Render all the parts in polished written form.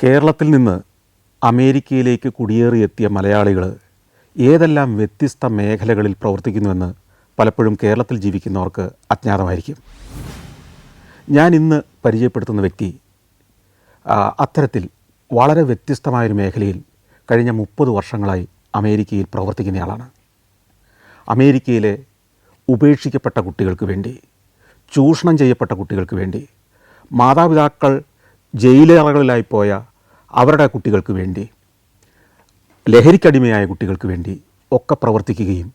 കേരളത്തിൽ നിന്ന് അമേരിക്കയിലേക്ക് കുടിയേറിയെത്തിയ മലയാളികൾ ഏതെല്ലാം വ്യത്യസ്ത മേഖലകളിൽ പ്രവർത്തിക്കുന്നുവെന്ന് പലപ്പോഴും കേരളത്തിൽ ജീവിക്കുന്നവർക്ക് അജ്ഞാതമായിരിക്കും. ഞാൻ ഇന്ന് പരിചയപ്പെടുത്തുന്ന വ്യക്തി അത്തരത്തിൽ വളരെ വ്യത്യസ്തമായൊരു മേഖലയിൽ കഴിഞ്ഞ 30 വർഷങ്ങളായി അമേരിക്കയിൽ പ്രവർത്തിക്കുന്നയാളാണ്. അമേരിക്കയിലെ ഉപേക്ഷിക്കപ്പെട്ട കുട്ടികൾക്ക് വേണ്ടി, ചൂഷണം ചെയ്യപ്പെട്ട കുട്ടികൾക്ക് വേണ്ടി, മാതാപിതാക്കൾ ജയിലറകളിലായി പോയ അവരുടെ കുട്ടികൾക്ക് വേണ്ടി, ലഹരിക്കടിമയായ കുട്ടികൾക്ക് വേണ്ടി ഒക്കെ പ്രവർത്തിക്കുകയും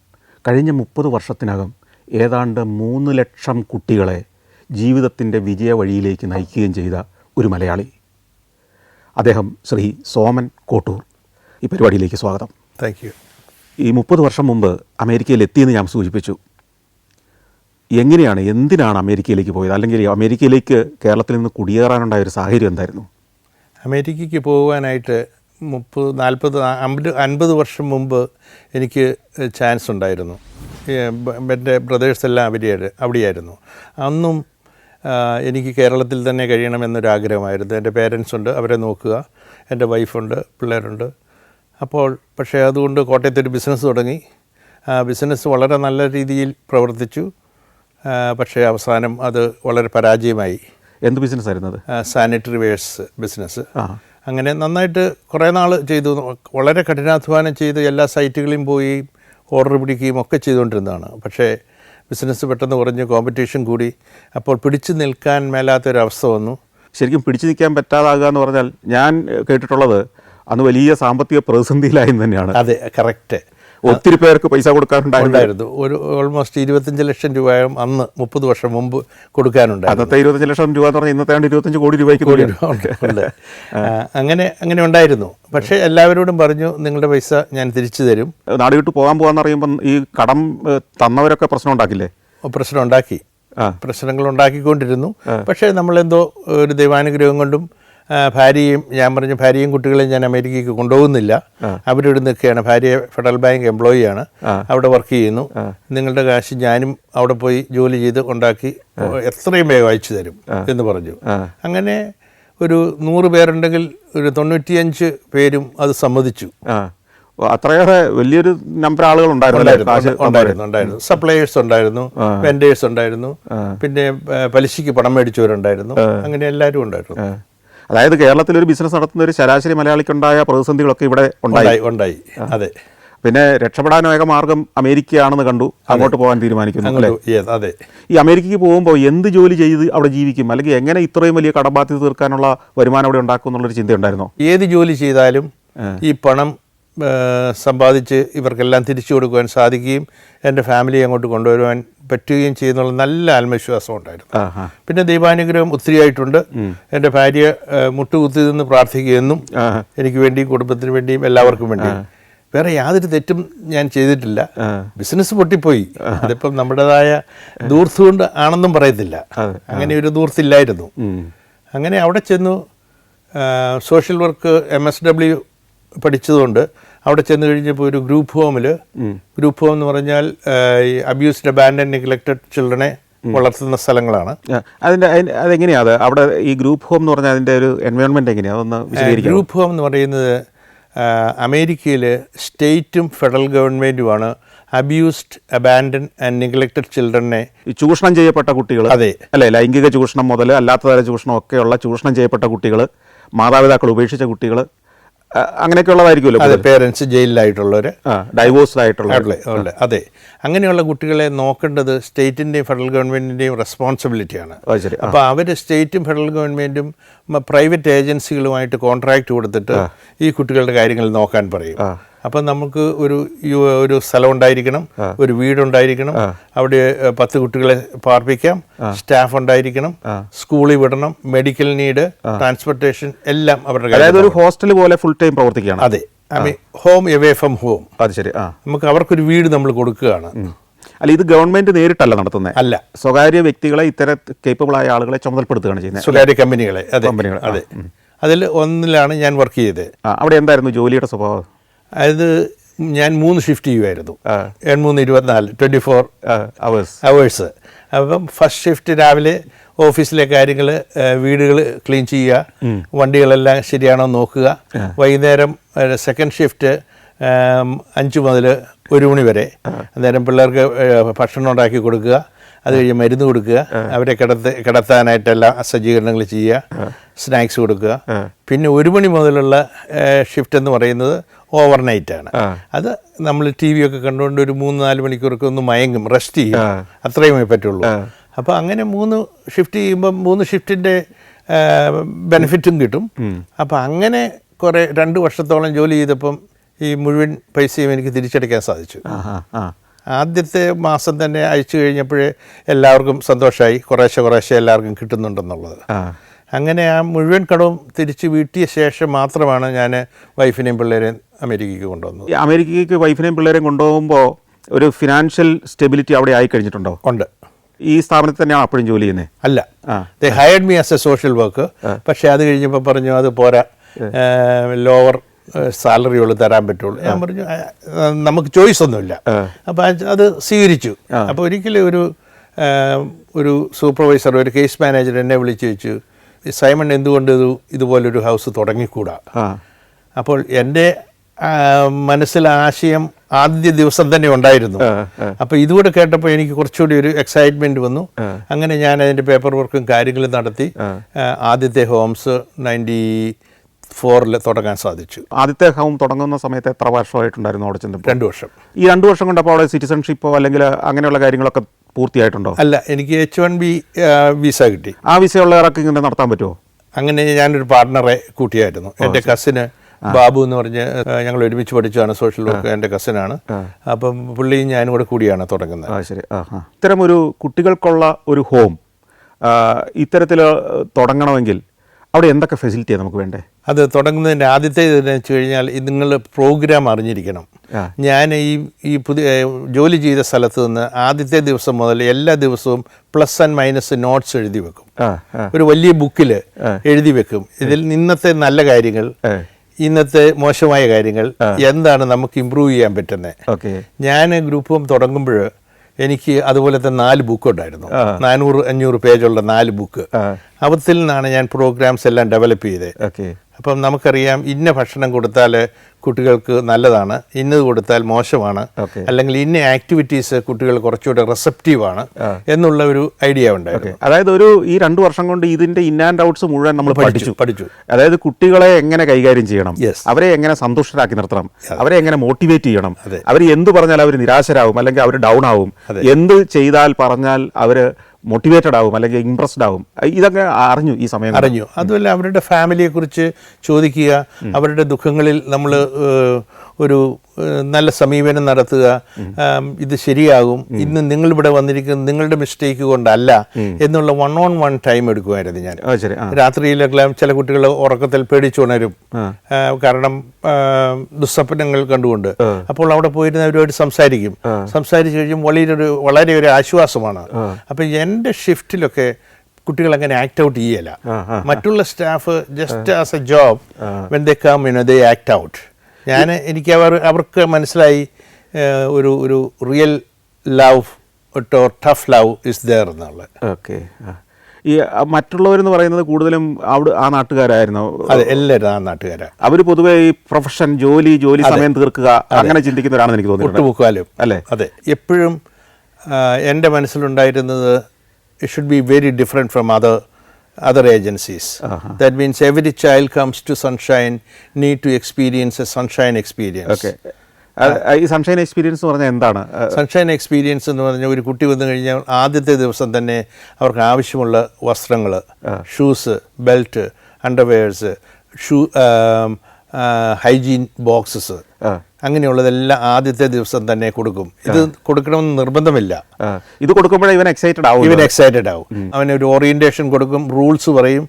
കഴിഞ്ഞ 30 വർഷത്തിനകം ഏതാണ്ട് 3 ലക്ഷം കുട്ടികളെ ജീവിതത്തിൻ്റെ വിജയ വഴിയിലേക്ക് നയിക്കുകയും ചെയ്ത ഒരു മലയാളി. അദ്ദേഹം ശ്രീ സോമൻ കോട്ടൂർ. ഈ പരിപാടിയിലേക്ക് സ്വാഗതം. Thank you. ഈ 30 വർഷം മുമ്പ് അമേരിക്കയിൽ എത്തിയെന്ന് ഞാൻ സൂചിപ്പിച്ചു. എന്തിനാണ് അമേരിക്കയിലേക്ക് പോയത്? അല്ലെങ്കിൽ അമേരിക്കയിലേക്ക് കേരളത്തിൽ നിന്ന് കുടിയേറാനുണ്ടായ ഒരു സാഹചര്യം എന്തായിരുന്നു? അമേരിക്കയ്ക്ക് പോകാനായിട്ട് 30, 40, 50 വർഷം മുമ്പ് എനിക്ക് ചാൻസ് ഉണ്ടായിരുന്നു. എൻ്റെ ബ്രദേഴ്സെല്ലാം അവിടെയായിരുന്നു. അന്നും എനിക്ക് കേരളത്തിൽ തന്നെ കഴിയണമെന്നൊരാഗ്രഹമായിരുന്നു. എൻ്റെ പേരൻസ് ഉണ്ട്, അവരെ നോക്കുക, എൻ്റെ വൈഫുണ്ട്, പിള്ളേരുണ്ട്. പക്ഷേ അതുകൊണ്ട് കോട്ടയത്തൊരു ബിസിനസ് തുടങ്ങി. ബിസിനസ് വളരെ നല്ല രീതിയിൽ പ്രവർത്തിച്ചു. പക്ഷേ അവസാനം അത് വളരെ പരാജയമായി. എന്ത് ബിസിനസ്സായിരുന്നു അത്? Sanitary wears business. അങ്ങനെ നന്നായിട്ട് കുറേ നാൾ ചെയ്തു. വളരെ കഠിനാധ്വാനം ചെയ്ത് എല്ലാ സൈറ്റുകളിലും പോയി ഓർഡർ പിടിക്കുകയും ഒക്കെ ചെയ്തുകൊണ്ടിരുന്നതാണ്. പക്ഷേ ബിസിനസ് പെട്ടെന്ന് കുറഞ്ഞ് കോമ്പറ്റീഷൻ കൂടി. അപ്പോൾ പിടിച്ചു നിൽക്കാൻ മേലാത്തൊരവസ്ഥ വന്നു. ശരിക്കും പിടിച്ചു നിൽക്കാൻ പറ്റാതാകുക എന്ന് പറഞ്ഞാൽ ഞാൻ കേട്ടിട്ടുള്ളത് അന്ന് വലിയ സാമ്പത്തിക പ്രതിസന്ധിയിലായി തന്നെയാണ്. അതെ, കറക്റ്റ്. ഒത്തിരി പേർക്ക് പൈസ കൊടുക്കാനുണ്ടായിരുന്നു. ഒരു ഓൾമോസ്റ്റ് 25 ലക്ഷം രൂപയും അന്ന് 30 വർഷം മുമ്പ് കൊടുക്കാനുണ്ടായിരുന്നു. അന്നത്തെ 25 ലക്ഷം രൂപ എന്ന് പറഞ്ഞാൽ ഇന്നത്തെ 25 കോടി രൂപയ്ക്ക് ഉണ്ട്. അങ്ങനെ ഉണ്ടായിരുന്നു. പക്ഷേ എല്ലാവരോടും പറഞ്ഞു, നിങ്ങളുടെ പൈസ ഞാൻ തിരിച്ചു തരും. നാട് വിട്ട് പോകാന്ന് പറയുമ്പം ഈ കടം തന്നവരൊക്കെ പ്രശ്നം ഉണ്ടാക്കില്ലേ? പ്രശ്നങ്ങൾ ഉണ്ടാക്കിക്കൊണ്ടിരുന്നു. പക്ഷേ നമ്മളെന്തോ ഒരു ദൈവാനുഗ്രഹം കൊണ്ടും ഭാര്യയും കുട്ടികളെയും ഞാൻ അമേരിക്കയ്ക്ക് കൊണ്ടുപോകുന്നില്ല. അവരിവിടെ നിൽക്കുകയാണ്. ഭാര്യ ഫെഡറൽ ബാങ്ക് എംപ്ലോയിയാണ്, അവിടെ വർക്ക് ചെയ്യുന്നു. നിങ്ങളുടെ കാശ് ഞാനും അവിടെ പോയി ജോലി ചെയ്ത് ഉണ്ടാക്കി എത്രയും വേഗം അയച്ചു തരും എന്ന് പറഞ്ഞു. അങ്ങനെ ഒരു 100 പേരുണ്ടെങ്കിൽ ഒരു 95 പേരും അത് സമ്മതിച്ചു. അത്രയേറെ വലിയൊരു നമ്പർ ആളുകൾ ഉണ്ടായിരുന്നു. സപ്ലയേഴ്സ് ഉണ്ടായിരുന്നു, വെൻഡേഴ്സ് ഉണ്ടായിരുന്നു, പിന്നെ പലിശയ്ക്ക് പണം മേടിച്ചവരുണ്ടായിരുന്നു. അങ്ങനെ എല്ലാവരും ഉണ്ടായിരുന്നു. അതായത് കേരളത്തിൽ ഒരു ബിസിനസ് നടത്തുന്ന ഒരു ശരാശരി മലയാളിക്കുണ്ടായ പ്രതിസന്ധികളൊക്കെ ഇവിടെ ഉണ്ടായി. അതെ. പിന്നെ രക്ഷപ്പെടാനേക മാർഗം അമേരിക്കയാണെന്ന് കണ്ടു അങ്ങോട്ട് പോകാൻ തീരുമാനിക്കുന്നു. അതെ. ഈ അമേരിക്കയ്ക്ക് പോകുമ്പോൾ എന്ത് ജോലി ചെയ്ത് അവിടെ ജീവിക്കും, അല്ലെങ്കിൽ എങ്ങനെ ഇത്രയും വലിയ കടബാധ്യത തീർക്കാനുള്ള വരുമാനം അവിടെ ഉണ്ടാക്കും എന്നുള്ളൊരു ചിന്തയുണ്ടായിരുന്നോ? ഏത് ജോലി ചെയ്താലും ഈ പണം സമ്പാദിച്ച് ഇവർക്കെല്ലാം തിരിച്ചു കൊടുക്കുവാൻ സാധിക്കുകയും എൻ്റെ ഫാമിലി അങ്ങോട്ട് കൊണ്ടുവരുവാൻ പറ്റുകയും ചെയ്യുന്നുള്ള നല്ല ആത്മവിശ്വാസം ഉണ്ടായിരുന്നു. പിന്നെ ദൈവാനുഗ്രഹം ഒത്തിരിയായിട്ടുണ്ട്. എൻ്റെ ഭാര്യ മുട്ടുകുത്തി നിന്ന് പ്രാർത്ഥിക്കുകയെന്നും എനിക്ക് വേണ്ടിയും കുടുംബത്തിന് വേണ്ടിയും എല്ലാവർക്കും വേണ്ടിയും. വേറെ യാതൊരു തെറ്റും ഞാൻ ചെയ്തിട്ടില്ല. ബിസിനസ് പൊട്ടിപ്പോയി. അതിപ്പം നമ്മുടേതായ ദൂർത്ത് കൊണ്ട് ആണെന്നും പറയത്തില്ല. അങ്ങനെ ഒരു ദൂർത്തില്ലായിരുന്നു. അങ്ങനെ അവിടെ ചെന്നു. സോഷ്യൽ വർക്ക് MSW പഠിച്ചതുകൊണ്ട് അവിടെ ചെന്ന് കഴിഞ്ഞപ്പോൾ ഒരു ഗ്രൂപ്പ് ഹോം എന്ന് പറഞ്ഞാൽ അബ്യൂസ്ഡ്, അബാൻഡൻ, നെഗ്ലക്റ്റഡ് ചിൽഡ്രനെ വളർത്തുന്ന സ്ഥലങ്ങളാണ്. അതെങ്ങനെയാണ് അവിടെ ഈ ഗ്രൂപ്പ് ഹോം എന്ന് പറഞ്ഞാൽ അതിൻ്റെ ഒരു എൻവയോൺമെൻറ്റ് എങ്ങനെയാണ്, അതൊന്ന് വിശദീകരിക്കുക. ഗ്രൂപ്പ് ഹോം എന്ന് പറയുന്നത് അമേരിക്കയിൽ സ്റ്റേറ്റും ഫെഡറൽ ഗവൺമെൻറ്റുമാണ് അബ്യൂസ്ഡ്, അബാൻഡൻ ആൻഡ് നെഗ്ലക്റ്റഡ് ചിൽഡ്രനെ, ചൂഷണം ചെയ്യപ്പെട്ട കുട്ടികൾ, അതെ അല്ലേ, ലൈംഗിക ചൂഷണം മുതൽ അല്ലാത്ത തര ചൂഷണം ഒക്കെയുള്ള ചൂഷണം ചെയ്യപ്പെട്ട കുട്ടികൾ, മാതാപിതാക്കൾ ഉപേക്ഷിച്ച കുട്ടികൾ, അങ്ങനെയൊക്കെ ഉള്ളതായിരിക്കുമല്ലോ. അതെ, പേരൻസ് ജയിലിലായിട്ടുള്ളവർ, ഡൈവോഴ്സ്ഡ് ആയിട്ടുള്ള. അതെ, അങ്ങനെയുള്ള കുട്ടികളെ നോക്കേണ്ടത് സ്റ്റേറ്റിൻ്റെയും ഫെഡറൽ ഗവൺമെൻറ്റിൻ്റെയും റെസ്പോൺസിബിലിറ്റിയാണ്. അപ്പോൾ അവർ സ്റ്റേറ്റും ഫെഡറൽ ഗവൺമെൻറ്റും പ്രൈവറ്റ് ഏജൻസികളുമായിട്ട് കോൺട്രാക്റ്റ് കൊടുത്തിട്ട് ഈ കുട്ടികളുടെ കാര്യങ്ങൾ നോക്കാൻ പറയും. അപ്പം നമുക്ക് ഒരു സ്ഥലം ഉണ്ടായിരിക്കണം, ഒരു വീടുണ്ടായിരിക്കണം, അവിടെ 10 കുട്ടികളെ പാർപ്പിക്കാം, സ്റ്റാഫ് ഉണ്ടായിരിക്കണം, സ്കൂളിൽ വിടണം, മെഡിക്കൽ നീഡ്, ട്രാൻസ്പോർട്ടേഷൻ എല്ലാം അവരുടെ. അതായത് ഒരു ഹോസ്റ്റൽ പോലെ ഫുൾ ടൈം പ്രവർത്തിക്കുകയാണ്. അതെ, ഹോം എവേ ഫ്രം ഹോം. അത് ശരി. നമുക്ക് അവർക്കൊരു വീട് നമ്മൾ കൊടുക്കുകയാണ്. അല്ല, ഇത് ഗവൺമെന്റ് നേരിട്ടല്ല നടത്തുന്നത്, അല്ല, സ്വകാര്യ വ്യക്തികളെ, ഇത്തരം കേപ്പബിൾ ആയ ആളുകളെ ചുമതലപ്പെടുത്തുകയാണ് ചെയ്യുന്നത്, സ്വകാര്യ കമ്പനികളെ. അതെ, അതിൽ ഒന്നിലാണ് ഞാൻ വർക്ക് ചെയ്തത്. അവിടെ എന്തായിരുന്നു ജോലിയുടെ സ്വഭാവം? അതായത് ഞാൻ 3 ഷിഫ്റ്റ് ചെയ്യുമായിരുന്നു. 3-24 24 അവേഴ്സ്. അപ്പം ഫസ്റ്റ് ഷിഫ്റ്റ് രാവിലെ ഓഫീസിലെ കാര്യങ്ങൾ, വീടുകൾ ക്ലീൻ ചെയ്യുക, വണ്ടികളെല്ലാം ശരിയാണോ നോക്കുക. വൈകുന്നേരം സെക്കൻഡ് ഷിഫ്റ്റ് 5 മുതൽ 1 മണി വരെ. അന്നേരം പിള്ളേർക്ക് ഭക്ഷണം ഉണ്ടാക്കി കൊടുക്കുക, അത് കഴിഞ്ഞ് മരുന്ന് കൊടുക്കുക, അവരെ കിടത്താനായിട്ടെല്ലാം സജ്ജീകരണങ്ങൾ ചെയ്യുക, സ്നാക്സ് കൊടുക്കുക. പിന്നെ 1 മണി മുതലുള്ള ഷിഫ്റ്റ് എന്ന് പറയുന്നത് ഓവർനൈറ്റാണ്. അത് നമ്മൾ ടി വി ഒക്കെ കണ്ടുകൊണ്ട് ഒരു 3-4 മണിക്കൂറൊക്കെ ഒന്ന് മയങ്ങും, റെസ്റ്റ് ചെയ്യും, അത്രയുമേ പറ്റുള്ളൂ. അപ്പോൾ അങ്ങനെ 3 ഷിഫ്റ്റ് ചെയ്യുമ്പം 3 ഷിഫ്റ്റിൻ്റെ ബെനിഫിറ്റും കിട്ടും. അപ്പം അങ്ങനെ കുറേ 2 വർഷത്തോളം ജോലി ചെയ്തപ്പം ഈ മുഴുവൻ പൈസയും എനിക്ക് തിരിച്ചടയ്ക്കാൻ സാധിച്ചു. ആദ്യത്തെ മാസം തന്നെ അയച്ചു കഴിഞ്ഞപ്പോഴേ എല്ലാവർക്കും സന്തോഷമായി, കുറേശ്ശെ എല്ലാവർക്കും കിട്ടുന്നുണ്ടെന്നുള്ളത്. അങ്ങനെ ആ മുഴുവൻ കടവും തിരിച്ച് വീട്ടിയ ശേഷം മാത്രമാണ് ഞാൻ വൈഫിനെയും പിള്ളേരെയും അമേരിക്കയ്ക്ക് കൊണ്ടുവന്നത്. അമേരിക്കയ്ക്ക് വൈഫിനെയും പിള്ളേരെയും കൊണ്ടുപോകുമ്പോൾ ഒരു ഫിനാൻഷ്യൽ സ്റ്റെബിലിറ്റി അവിടെ ആയി കഴിഞ്ഞിട്ടുണ്ടോ? ഉണ്ട്. ഈ സ്ഥാപനത്തിൽ തന്നെയാണ് അപ്പോഴും ജോലി ചെയ്യുന്നത്? അല്ല, they hired me as a social work. പക്ഷേ അത് കഴിഞ്ഞപ്പോൾ പറഞ്ഞു അത് പോരാ, ലോവർ സാലറികൾ തരാൻ പറ്റുള്ളൂ. ഞാൻ പറഞ്ഞു നമുക്ക് ചോയ്സ് ഒന്നുമില്ല. അപ്പോൾ അത് സ്വീകരിച്ചു. അപ്പോൾ ഒരിക്കലും ഒരു സൂപ്പർവൈസർ, ഒരു കേസ് മാനേജർ എന്നെ വിളിച്ചു ചോദിച്ചു, സൈമൺ എന്തുകൊണ്ട് ഇതുപോലൊരു ഹൗസ് തുടങ്ങിക്കൂടാ? അപ്പോൾ എൻ്റെ മനസ്സിൽ ആശയം ആദ്യ ദിവസം തന്നെ ഉണ്ടായിരുന്നു. അപ്പോൾ ഇതുകൂടെ കേട്ടപ്പോൾ എനിക്ക് കുറച്ചുകൂടി ഒരു എക്സൈറ്റ്മെൻറ്റ് വന്നു. അങ്ങനെ ഞാൻ അതിൻ്റെ പേപ്പർ വർക്കും കാര്യങ്ങളും നടത്തി ആദ്യത്തെ ഹോംസ് 94 തുടങ്ങാൻ സാധിച്ചു. ആദ്യത്തെ ഹോം തുടങ്ങുന്ന സമയത്ത് എത്ര വർഷമായിട്ടുണ്ടായിരുന്നു അവിടെ ചെന്ന്? 2 വർഷം. ഈ 2 വർഷം കൊണ്ട് അപ്പോൾ അവിടെ സിറ്റിസൺഷിപ്പോ അല്ലെങ്കിൽ അങ്ങനെയുള്ള കാര്യങ്ങളൊക്കെ പൂർത്തിയായിട്ടുണ്ടോ? അല്ല, എനിക്ക് H1B വിസ കിട്ടി. ആ വിസയുള്ളവർക്ക് ഇങ്ങനെ നടത്താൻ പറ്റുമോ? അങ്ങനെ ഞാനൊരു പാർട്ണറെ കൂട്ടിയായിരുന്നു. എൻ്റെ കസിന് ബാബു എന്ന് പറഞ്ഞ് ഞങ്ങൾ ഒരുമിച്ച് പഠിച്ചതാണ്, സോഷ്യൽ വർക്ക്, എൻ്റെ കസിനാണ്. അപ്പം പുള്ളിയും ഞാനും കൂടെ കൂടിയാണ് തുടങ്ങുന്നത്. ശരി. ഇത്തരം ഒരു കുട്ടികൾക്കുള്ള ഒരു ഹോം ഇത്തരത്തിൽ തുടങ്ങണമെങ്കിൽ അവിടെ എന്തൊക്കെ ഫെസിലിറ്റിയാണ് നമുക്ക് വേണ്ടേ? അത് തുടങ്ങുന്നതിൻ്റെ ആദ്യത്തെ ഇതെന്ന് വെച്ച് കഴിഞ്ഞാൽ നിങ്ങൾ പ്രോഗ്രാം അറിഞ്ഞിരിക്കണം. ഞാൻ ഈ പുതിയ ജോലി ചെയ്ത സ്ഥലത്ത് നിന്ന് ആദ്യത്തെ ദിവസം മുതൽ എല്ലാ ദിവസവും പ്ലസ് ആൻഡ് മൈനസ് നോട്ട്സ് എഴുതി വെക്കും. ഒരു വലിയ ബുക്കിൽ എഴുതി വെക്കും. ഇതിൽ ഇന്നത്തെ നല്ല കാര്യങ്ങൾ, ഇന്നത്തെ മോശമായ കാര്യങ്ങൾ, എന്താണ് നമുക്ക് ഇമ്പ്രൂവ് ചെയ്യാൻ പറ്റുന്നത്. ഞാൻ ഗ്രൂപ്പ് ഹോം തുടങ്ങുമ്പോൾ എനിക്ക് അതുപോലത്തെ 4 ബുക്ക് ഉണ്ടായിരുന്നു. 400-500 പേജുള്ള 4 ബുക്ക്. അവത്തിൽ നിന്നാണ് ഞാൻ പ്രോഗ്രാംസ് എല്ലാം ഡെവലപ്പ് ചെയ്തത്. അപ്പം നമുക്കറിയാം ഇന്ന ഭക്ഷണം കൊടുത്താൽ കുട്ടികൾക്ക് നല്ലതാണ്, ഇന്നത് കൊടുത്താൽ മോശമാണ്, അല്ലെങ്കിൽ ഇന്ന ആക്ടിവിറ്റീസ് കുട്ടികൾ കുറച്ചുകൂടെ റിസപ്റ്റീവാണ് എന്നുള്ള ഒരു ഐഡിയ ഉണ്ടായിരുന്നു. അതായത് ഈ 2 വർഷം കൊണ്ട് ഇതിന്റെ ഇൻ ആൻഡ് ഔട്ട്സ് മുഴുവൻ നമ്മൾ പഠിച്ചു. അതായത് കുട്ടികളെ എങ്ങനെ കൈകാര്യം ചെയ്യണം, അവരെ എങ്ങനെ സന്തുഷ്ടരാക്കി നിർത്തണം, അവരെ എങ്ങനെ മോട്ടിവേറ്റ് ചെയ്യണം, അവർ എന്ത് പറഞ്ഞാൽ അവർ നിരാശരാകും അല്ലെങ്കിൽ അവർ ഡൗൺ ആവും, എന്ത് ചെയ്താൽ പറഞ്ഞാൽ അവര് മോട്ടിവേറ്റഡ് ആവും അല്ലെങ്കിൽ ഇംപ്രസ്ഡ് ആവും, ഇതൊക്കെ അറിഞ്ഞു ഈ സമയം അറിഞ്ഞു. അതുമല്ല അവരുടെ ഫാമിലിയെക്കുറിച്ച് ചോദിക്കുക, അവരുടെ ദുഃഖങ്ങളിൽ നമ്മൾ ഒരു നല്ല സമീപനം നടത്തുക. ഇത് ശരിയാകും, ഇന്ന് നിങ്ങളിവിടെ വന്നിരിക്കുന്നത് നിങ്ങളുടെ മിസ്റ്റേക്ക് കൊണ്ടല്ല എന്നുള്ള 1-on-1 ടൈം എടുക്കുമായിരുന്നു ഞാൻ. രാത്രിയിലൊക്കെ ചില കുട്ടികൾ ഉറക്കത്തിൽ പേടിച്ചുണരും, കാരണം ദുസ്വപ്നങ്ങൾ കണ്ടുകൊണ്ട്. അപ്പോൾ അവിടെ പോയിരുന്ന അവരോട് സംസാരിച്ച് കഴിയുമ്പോൾ വളരെ ഒരു ആശ്വാസമാണ്. അപ്പം എൻ്റെ ഷിഫ്റ്റിലൊക്കെ കുട്ടികൾ അങ്ങനെ ആക്ട് ഔട്ട് ചെയ്യല. മറ്റുള്ള staff just as a job when they come they act out. എനിക്ക് അവർക്ക് മനസ്സിലായി ഒരു real love, tough love is there എന്നുള്ളത്. ഓക്കെ. ഈ മറ്റുള്ളവരെന്ന് പറയുന്നത് കൂടുതലും ആ നാട്ടുകാരായിരുന്നു? അതെ, എല്ലാവരും ആ നാട്ടുകാരാണ്. അവർ പൊതുവെ ഈ പ്രൊഫഷൻ, ജോലി സമയം തീർക്കുക അങ്ങനെ ചിന്തിക്കുന്നവരാണെന്ന് എനിക്ക് തോന്നുന്നു. ഒട്ടുമുക്കാലും അല്ലേ? അതെ. എപ്പോഴും എൻ്റെ മനസ്സിലുണ്ടായിരുന്നത് it should be very different from other agencies. That means every child comes to Sunshine need to experience a Sunshine experience. Okay. ഈ സൺഷൈൻ എക്സ്പീരിയൻസ് എന്ന് പറഞ്ഞാൽ എന്താണ്? സൺഷൈൻ എക്സ്പീരിയൻസ് എന്ന് പറഞ്ഞാൽ ഒരു കുട്ടി വന്നു കഴിഞ്ഞാൽ ആദ്യത്തെ ദിവസം തന്നെ അവർക്ക് ആവശ്യമുള്ള വസ്ത്രങ്ങൾ, shoes, belt, underwears, hygiene boxes, അങ്ങനെയുള്ളതെല്ലാം ആദ്യത്തെ ദിവസം തന്നെ കൊടുക്കും. ഇത് കൊടുക്കണമെന്ന് നിർബന്ധമില്ല. ഇത് കൊടുക്കുമ്പോഴേ ഇവൻ എക്സൈറ്റഡ് ആവും. അവനൊരു ഓറിയന്റേഷൻ കൊടുക്കും, റൂൾസ് പറയും,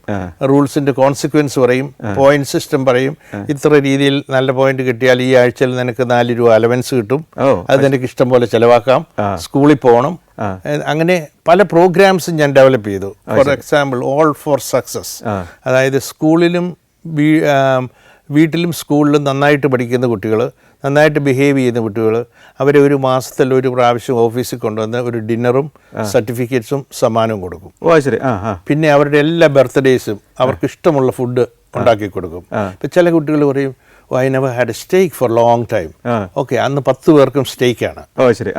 റൂൾസിന്റെ കോൺസിക്വൻസ് പറയും, പോയിന്റ് സിസ്റ്റം പറയും. ഇത്ര രീതിയിൽ നല്ല പോയിന്റ് കിട്ടിയാൽ ഈ ആഴ്ചയിൽ നിനക്ക് 4 രൂപ അലവൻസ് കിട്ടും, അത് നിനക്ക് ഇഷ്ടം പോലെ ചെലവാക്കാം, സ്കൂളിൽ പോകണം. അങ്ങനെ പല പ്രോഗ്രാംസും ഞാൻ ഡെവലപ്പ് ചെയ്തു. For example all for success. അതായത് സ്കൂളിലും വീട്ടിലും സ്കൂളിലും നന്നായിട്ട് പഠിക്കുന്ന കുട്ടികൾ നന്നായിട്ട് ബിഹേവ് ചെയ്യുന്ന കുട്ടികൾ അവരെ ഒരു മാസത്തിൽ ഒരു പ്രാവശ്യം ഓഫീസിൽ കൊണ്ടുവന്ന് ഒരു ഡിന്നറും സർട്ടിഫിക്കറ്റ്സും സമ്മാനവും കൊടുക്കും. ഓ ശരി. പിന്നെ അവരുടെ എല്ലാ ബർത്ത്ഡേയ്സും അവർക്ക് ഇഷ്ടമുള്ള ഫുഡ് ഉണ്ടാക്കി കൊടുക്കും. ഇപ്പം ചില കുട്ടികൾ പറയും I never had a steak for long time. Okay, അന്ന് 10 പേർക്കും സ്റ്റേക്കാണ്. ഓ ശരി.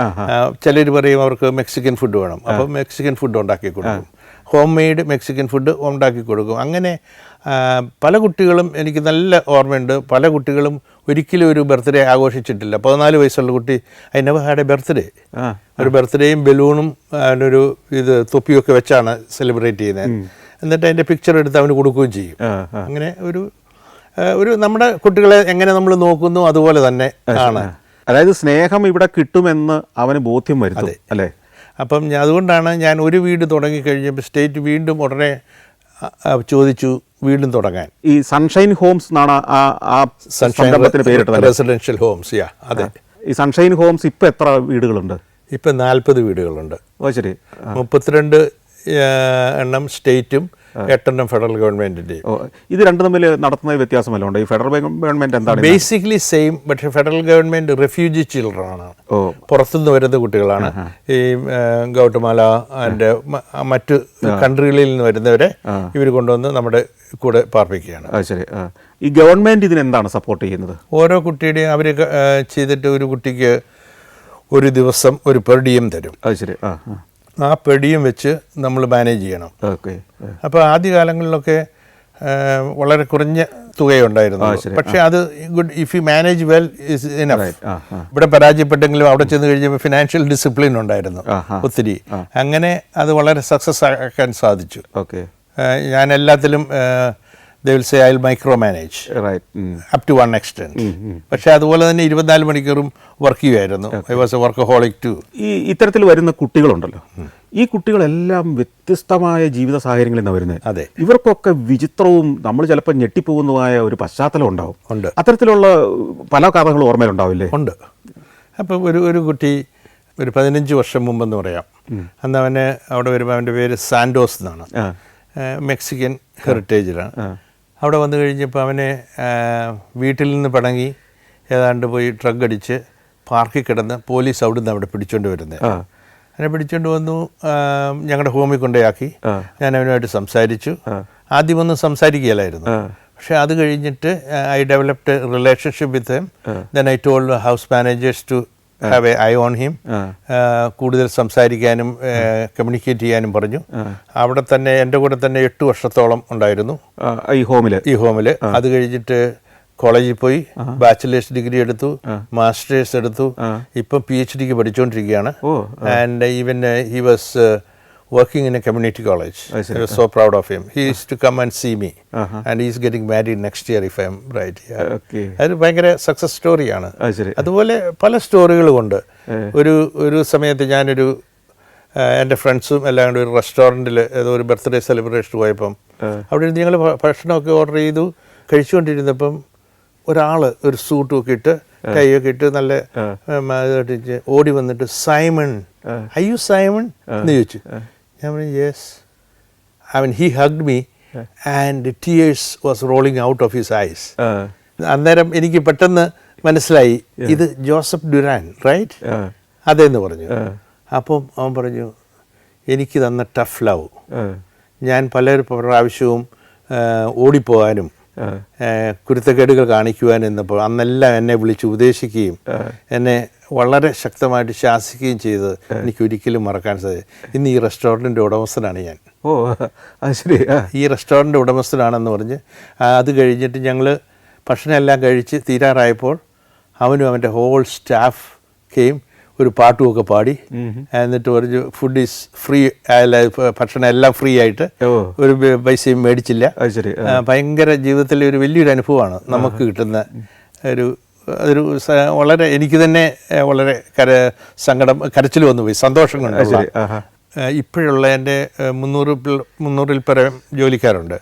ചിലർ പറയും അവർക്ക് മെക്സിക്കൻ ഫുഡ് വേണം, അപ്പോൾ മെക്സിക്കൻ ഫുഡ് ഉണ്ടാക്കി കൊടുക്കും. ഹോം മെയ്ഡ് മെക്സിക്കൻ ഫുഡ് ഉണ്ടാക്കി കൊടുക്കും. അങ്ങനെ പല കുട്ടികളും എനിക്ക് നല്ല ഓർമ്മയുണ്ട്. പല കുട്ടികളും ഒരിക്കലും ഒരു ബർത്ത്ഡേ ആഘോഷിച്ചിട്ടില്ല. 14 വയസ്സുള്ള കുട്ടി I never had A birthday. ഒരു ബർത്ത്ഡേയും ബലൂണും ഒരു തൊപ്പിയൊക്കെ വെച്ചാണ് സെലിബ്രേറ്റ് ചെയ്യുന്നത്. എന്നിട്ട് അതിൻ്റെ പിക്ചർ എടുത്ത് അവന് കൊടുക്കുകയും ചെയ്യും. അങ്ങനെ ഒരു നമ്മുടെ കുട്ടികളെ എങ്ങനെ നമ്മൾ നോക്കുന്നു അതുപോലെ തന്നെ ആണ്. അതായത് സ്നേഹം ഇവിടെ കിട്ടുമെന്ന് അവന് ബോധ്യം വരുത്തും അല്ലേ? അപ്പം അതുകൊണ്ടാണ് ഞാൻ ഒരു വീട് തുടങ്ങിക്കഴിഞ്ഞപ്പോൾ സ്റ്റേറ്റ് വീണ്ടും ഉടനെ ചോദിച്ചു വീണ്ടും തുടങ്ങാൻ. ഈ സൺഷൈൻ ഹോംസ് എന്നാണ് ആ സംരംഭത്തിന് പേരിട്ടത്. Residential homes. അതെ. ഈ സൺഷൈൻ ഹോംസ് ഇപ്പം എത്ര വീടുകളുണ്ട്? ഇപ്പം 40 വീടുകളുണ്ട്. ഓ ശരി. 32 എണ്ണം സ്റ്റേറ്റും 8 എണ്ണം ഫെഡറൽ ഗവൺമെന്റിന്റെയും. ഇത് രണ്ടും തമ്മിൽ നടത്തുന്ന വ്യത്യാസമല്ല ഉണ്ട്? ഈ ഫെഡറൽ ഗവൺമെന്റ് എന്താണ്? ബേസിക്കലി സെയിം, പക്ഷേ ഫെഡറൽ ഗവൺമെന്റ് റെഫ്യൂജി ചിൽഡ്രൻ ആണ്, പുറത്തുനിന്ന് വരുന്ന കുട്ടികളാണ്. ഈ ഗൗട്ടമാല ആൻഡ് മറ്റു കൺട്രികളിൽ നിന്ന് വരുന്നവരെ ഇവർ കൊണ്ടുവന്ന് നമ്മുടെ കൂടെ പാർപ്പിക്കുകയാണ്. ശരി. ഈ ഗവൺമെന്റ് ഇതിന് എന്താണ് സപ്പോർട്ട് ചെയ്യുന്നത്? ഓരോ കുട്ടിയുടെയും അവർ ചെയ്തിട്ട് ഒരു കുട്ടിക്ക് ഒരു ദിവസം ഒരു പെർ ഡിയം തരും. ശരി. ആ പെടിയും വെച്ച് നമ്മൾ മാനേജ് ചെയ്യണം. അപ്പോൾ ആദ്യകാലങ്ങളിലൊക്കെ വളരെ കുറഞ്ഞ തുകയുണ്ടായിരുന്നു. പക്ഷേ അത് good if you manage well is enough. ഇവിടെ പരാജയപ്പെട്ടെങ്കിലും അവിടെ ചെന്ന് കഴിഞ്ഞപ്പോൾ ഫിനാൻഷ്യൽ ഡിസിപ്ലിൻ ഉണ്ടായിരുന്നു ഒത്തിരി. അങ്ങനെ അത് വളരെ സക്സസ് ആക്കാൻ സാധിച്ചു. ഞാൻ എല്ലാത്തിലും they will say I'll micromanage up to one extent. പക്ഷേ അതുപോലെ തന്നെ 24 മണിക്കൂറും വർക്ക് ചെയ്യുമായിരുന്നു. I was a workaholic too. ഈ ഇത്തരത്തിൽ വരുന്ന കുട്ടികളുണ്ടല്ലോ, ഈ കുട്ടികളെല്ലാം വ്യത്യസ്തമായ ജീവിത സാഹചര്യങ്ങളിൽ നിന്നാണ് വരുന്നത്. അതെ. ഇവർക്കൊക്കെ വിചിത്രവും നമ്മൾ ചിലപ്പോൾ ഞെട്ടിപ്പോകുന്നതുമായ ഒരു പശ്ചാത്തലം ഉണ്ടാവും. ഉണ്ട്. അത്തരത്തിലുള്ള പല കഥകളും ഓർമ്മയിലുണ്ടാവില്ലേ? ഉണ്ട്. അപ്പോൾ ഒരു കുട്ടി ഒരു 15 വർഷം മുമ്പെന്ന് പറയാം, അന്ന് അവന് അവിടെ വരുമ്പോൾ അവൻ്റെ പേര് സാൻഡോസ് എന്നാണ്. മെക്സിക്കൻ ഹെറിറ്റേജിലാണ്. അവിടെ വന്നു കഴിഞ്ഞപ്പോൾ അവനെ വീട്ടിൽ നിന്ന് പിണങ്ങി ഏതാണ്ട് പോയി ഡ്രഗ് അടിച്ച് പാർക്കിൽ കിടന്ന് പോലീസ് അവിടുന്ന് അവിടെ പിടിച്ചുകൊണ്ട് വരുന്നത്. അതിനെ പിടിച്ചുകൊണ്ട് വന്നു, ഞങ്ങളുടെ ഹോമിൽ കൊണ്ടുപോയാക്കി. ഞാൻ അവനുമായിട്ട് സംസാരിച്ചു. ആദ്യമൊന്നും സംസാരിക്കുകയില്ലായിരുന്നു. പക്ഷേ അത് കഴിഞ്ഞിട്ട് I developed relationship with him. Then I told house managers to have a eye on him. കൂടുതൽ സംസാരിക്കാനും കമ്മ്യൂണിക്കേറ്റ് ചെയ്യാനും പറഞ്ഞു. അവിടെ തന്നെ എൻ്റെ കൂടെ തന്നെ 8 വർഷത്തോളം ഉണ്ടായിരുന്നു ഈ ഹോമിൽ. അത് കഴിഞ്ഞിട്ട് കോളേജിൽ പോയി ബാച്ചിലേഴ്സ് ഡിഗ്രി എടുത്തു, മാസ്റ്റേഴ്സ് എടുത്തു. ഇപ്പം PhD പഠിച്ചുകൊണ്ടിരിക്കുകയാണ്. And even he was working in a community college. I was so proud of him. He used to come and see me. And he is getting married next year if I am right. അത് ഭയങ്കര success സ്റ്റോറിയാണ്. അതുപോലെ പല സ്റ്റോറികളുമുണ്ട്. ഒരു സമയത്ത് ഞാനൊരു എൻ്റെ ഫ്രണ്ട്സും എല്ലാം കൂടി ഒരു റെസ്റ്റോറൻറ്റിൽ ഏതോ ഒരു ബർത്ത്ഡേ സെലിബ്രേഷൻ പോയപ്പം അവിടെ ഇരുന്ന് ഞങ്ങൾ ഭക്ഷണമൊക്കെ ഓർഡർ ചെയ്തു. കഴിച്ചുകൊണ്ടിരുന്നപ്പം ഒരാൾ ഒരു സൂട്ടും ഒക്കെ ഇട്ട് കൈയൊക്കെ ഇട്ട് നല്ല ഇട്ടിട്ട് ഓടി വന്നിട്ട് സൈമൺ, are you Simon? എന്ന് ചോദിച്ചു. ഞാൻ പറഞ്ഞു yes. he hugged me and tears was rolling out of his eyes. അന്നേരം എനിക്ക് പെട്ടെന്ന് മനസ്സിലായി ഇത് ജോസഫ് ഡുറാൻ, റൈറ്റ്? അതെന്ന് പറഞ്ഞു. അപ്പം അവൻ പറഞ്ഞു എനിക്ക് തന്ന ടഫ് ലവ്. ഞാൻ പല പ്രാവശ്യവും ഓടിപ്പോകാനും കുരുത്തക്കേടുകൾ കാണിക്കുവാൻ എന്നപ്പോൾ അന്നെല്ലാം എന്നെ വിളിച്ച് ഉപദേശിക്കുകയും എന്നെ വളരെ ശക്തമായിട്ട് ശാസിക്കുകയും ചെയ്ത് എനിക്ക് ഒരിക്കലും മറക്കാൻ സാധിക്കും. ഇന്ന് ഈ റെസ്റ്റോറൻറ്റിൻ്റെ ഉടമസ്ഥനാണ് ഞാൻ. ശരി. ഈ റെസ്റ്റോറൻറ്റ് ഉടമസ്ഥനാണെന്ന് പറഞ്ഞ് അത് കഴിഞ്ഞിട്ട് ഞങ്ങൾ ഭക്ഷണം എല്ലാം കഴിച്ച് തീരാറായപ്പോൾ അവനും അവൻ്റെ ഹോൾ സ്റ്റാഫ് കെയും ഒരു പാട്ടുമൊക്കെ പാടി. എന്നിട്ട് പറഞ്ഞു ഫുഡ് ഈസ് ഫ്രീ, ഭക്ഷണം എല്ലാം ഫ്രീ ആയിട്ട്, ഒരു പൈസയും മേടിച്ചില്ല. ഭയങ്കര ജീവിതത്തിലെ ഒരു വലിയൊരു അനുഭവമാണ് നമുക്ക് കിട്ടുന്ന അതൊരു വളരെ എനിക്ക് തന്നെ വളരെ കരച്ചിൽ വന്നു പോയി, സന്തോഷം കൊണ്ട്. ഇപ്പോഴുള്ള എൻ്റെ 300-ൽ പരം ജോലിക്കാരുണ്ട്.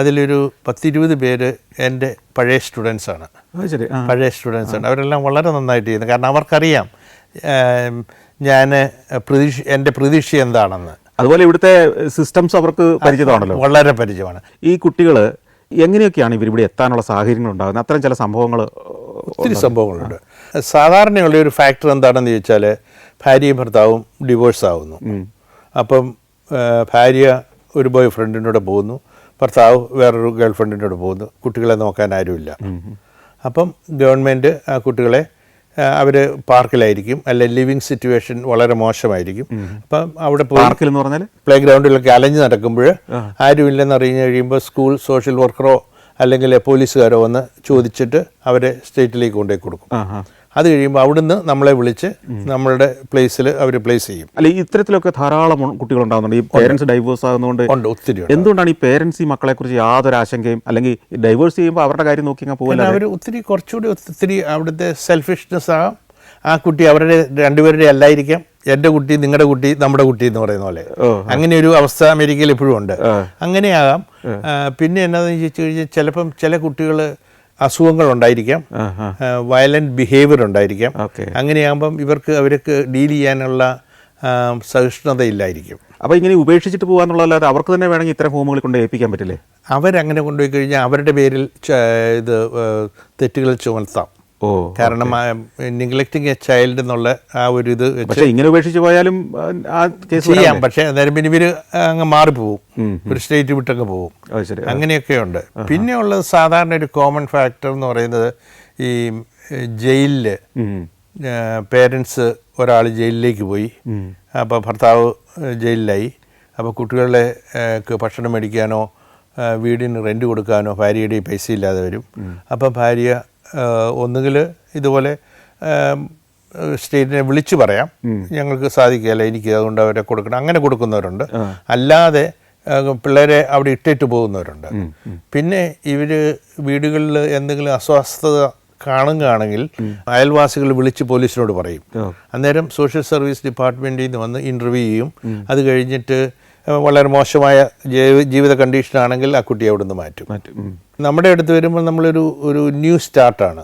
അതിലൊരു 10-20 പേര് എൻ്റെ പഴയ സ്റ്റുഡൻസാണ്. അവരെല്ലാം വളരെ നന്നായിട്ട് ചെയ്യുന്നത്. കാരണം അവർക്കറിയാം ഞാൻ എൻ്റെ പ്രതീക്ഷ എന്താണെന്ന്. അതുപോലെ ഇവിടുത്തെ സിസ്റ്റംസ് അവർക്ക് പരിചിതമാണല്ലോ, വളരെ പരിചയമാണ്. ഈ കുട്ടികൾ എങ്ങനെയൊക്കെയാണ് ഇവരിവിടെ എത്താനുള്ള സാഹചര്യങ്ങൾ ഉണ്ടാകുന്നത്? അത്തരം ചില സംഭവങ്ങൾ ഒത്തിരി സംഭവങ്ങളുണ്ട്. സാധാരണയുള്ള ഒരു ഫാക്ടർ എന്താണെന്ന് ചോദിച്ചാൽ ഭാര്യയും ഭർത്താവും ഡിവോഴ്സ് ആവുന്നു. അപ്പം ഭാര്യ ഒരു ബോയ് ഫ്രണ്ടിൻ്റെ കൂടെ പോകുന്നു, ഭർത്താവ് വേറൊരു ഗേൾ ഫ്രണ്ടിൻ്റെ കൂടെ പോകുന്നു, കുട്ടികളെ നോക്കാൻ ആരുമില്ല. അപ്പം ഗവൺമെൻറ് ആ കുട്ടികളെ അവർ പാർക്കിലായിരിക്കും, അല്ലെ ലിവിങ് സിറ്റുവേഷൻ വളരെ മോശമായിരിക്കും. അപ്പം അവിടെ പാർക്കിൽ എന്ന് പറഞ്ഞാൽ പ്ലേ ഗ്രൗണ്ടിലൊക്കെ അലഞ്ഞു നടക്കുമ്പോൾ ആരുമില്ലെന്ന് അറിഞ്ഞു കഴിയുമ്പോൾ സ്കൂൾ സോഷ്യൽ വർക്കറോ അല്ലെങ്കിൽ പോലീസുകാരോ വന്ന് ചോദിച്ചിട്ട് അവരെ സ്റ്റേറ്റിലേക്ക് കൊണ്ടുപോയി കൊടുക്കും. അത് കഴിയുമ്പോൾ അവിടുന്ന് നമ്മളെ വിളിച്ച് നമ്മളുടെ പ്ലേസിൽ അവർ പ്ലേസ് ചെയ്യും. അല്ല, ഇത്തരത്തിലൊക്കെ ധാരാളം കുട്ടികളുണ്ടാകുന്നുണ്ട്. ഈ പേരൻസ് ഡൈവേഴ്സ് ആകുന്നതുകൊണ്ട് ഒത്തിരി. എന്തുകൊണ്ടാണ് ഈ പേരൻസ് ഈ മക്കളെക്കുറിച്ച് യാതൊരു ആശങ്കയും, അല്ലെങ്കിൽ ഡൈവേഴ്സ് ചെയ്യുമ്പോൾ അവരുടെ കാര്യം നോക്കി അങ്ങ് പോകില്ല? അവർ കുറച്ചുകൂടി ഒത്തിരി അവിടുത്തെ സെൽഫിഷ്നെസ് ആകാം. ആ കുട്ടി അവരുടെ രണ്ടുപേരുടെ അല്ലായിരിക്കാം. എൻ്റെ കുട്ടി, നിങ്ങളുടെ കുട്ടി, നമ്മുടെ കുട്ടി എന്ന് പറയുന്ന പോലെ അങ്ങനെ ഒരു അവസ്ഥ അമേരിക്കയിൽ എപ്പോഴും ഉണ്ട്. അങ്ങനെയാകാം. പിന്നെ എന്നാന്ന് ചോദിച്ചു കഴിഞ്ഞാൽ ചിലപ്പം ചില കുട്ടികൾ അസുഖങ്ങൾ ഉണ്ടായിരിക്കാം, വയലന്റ് ബിഹേവിയർ ഉണ്ടായിരിക്കാം. അങ്ങനെയാകുമ്പം അവർക്ക് ഡീൽ ചെയ്യാനുള്ള സഹിഷ്ണുതയില്ലായിരിക്കും. അപ്പോൾ ഇങ്ങനെ ഉപേക്ഷിച്ചിട്ട് പോകാന്നുള്ളതല്ലാതെ അവർക്ക് തന്നെ വേണമെങ്കിൽ ഇത്തരം ഹോമുകളിൽ കൊണ്ട് ഏൽപ്പിക്കാൻ പറ്റില്ലേ? അവരങ്ങനെ കൊണ്ടുപോയി കഴിഞ്ഞാൽ അവരുടെ പേരിൽ തെറ്റുകൾ ചുമത്താം. കാരണം നിഗ്ലക്റ്റിംഗ് എ ചൈൽഡ് എന്നുള്ള ആ ഒരു ഇത് ഇങ്ങനെ ഉപേക്ഷിച്ച് പോയാലും ചെയ്യാം. പക്ഷെ അന്നേരം പിന്നെ ഇവർ അങ്ങ് മാറിപ്പോവും, ഒരു സ്റ്റേറ്റ് വിട്ടങ്ങ് പോവും. അങ്ങനെയൊക്കെ ഉണ്ട്. പിന്നെ ഉള്ളത് സാധാരണ ഒരു കോമൺ ഫാക്ടർ എന്ന് പറയുന്നത് ഈ ജയിലിൽ പേരൻസ് ഒരാൾ ജയിലിലേക്ക് പോയി, അപ്പോൾ ഭർത്താവ് ജയിലിലായി. അപ്പോൾ കുട്ടികളെ ഭക്ഷണം മേടിക്കാനോ വീടിന് റെൻറ്റ് കൊടുക്കാനോ ഭാര്യയുടെ പൈസ ഇല്ലാതെ വരും. അപ്പോൾ ഭാര്യ ഒന്നുകിൽ ഇതുപോലെ സ്റ്റേറ്റിനെ വിളിച്ചു പറയാം, ഞങ്ങൾക്ക് സാധിക്കുകയല്ല, എനിക്ക് അതുകൊണ്ട് അവരെ കൊടുക്കണം, അങ്ങനെ കൊടുക്കുന്നവരുണ്ട്. അല്ലാതെ പിള്ളേരെ അവിടെ ഇട്ടിട്ട് പോകുന്നവരുണ്ട്. പിന്നെ ഇവർ വീടുകളിൽ എന്തെങ്കിലും അസ്വസ്ഥത കാണുകയാണെങ്കിൽ അയൽവാസികൾ വിളിച്ച് പോലീസിനോട് പറയും. അന്നേരം സോഷ്യൽ സർവീസ് ഡിപ്പാർട്ട്മെൻറ്റിൽ നിന്ന് വന്ന് ഇൻ്റർവ്യൂ ചെയ്യും. അത് കഴിഞ്ഞിട്ട് വളരെ മോശമായ ജീവിത കണ്ടീഷനാണെങ്കിൽ ആ കുട്ടിയെ അവിടെ നിന്ന് മാറ്റും. നമ്മുടെ അടുത്ത് വരുമ്പോൾ നമ്മളൊരു ന്യൂ സ്റ്റാർട്ടാണ്,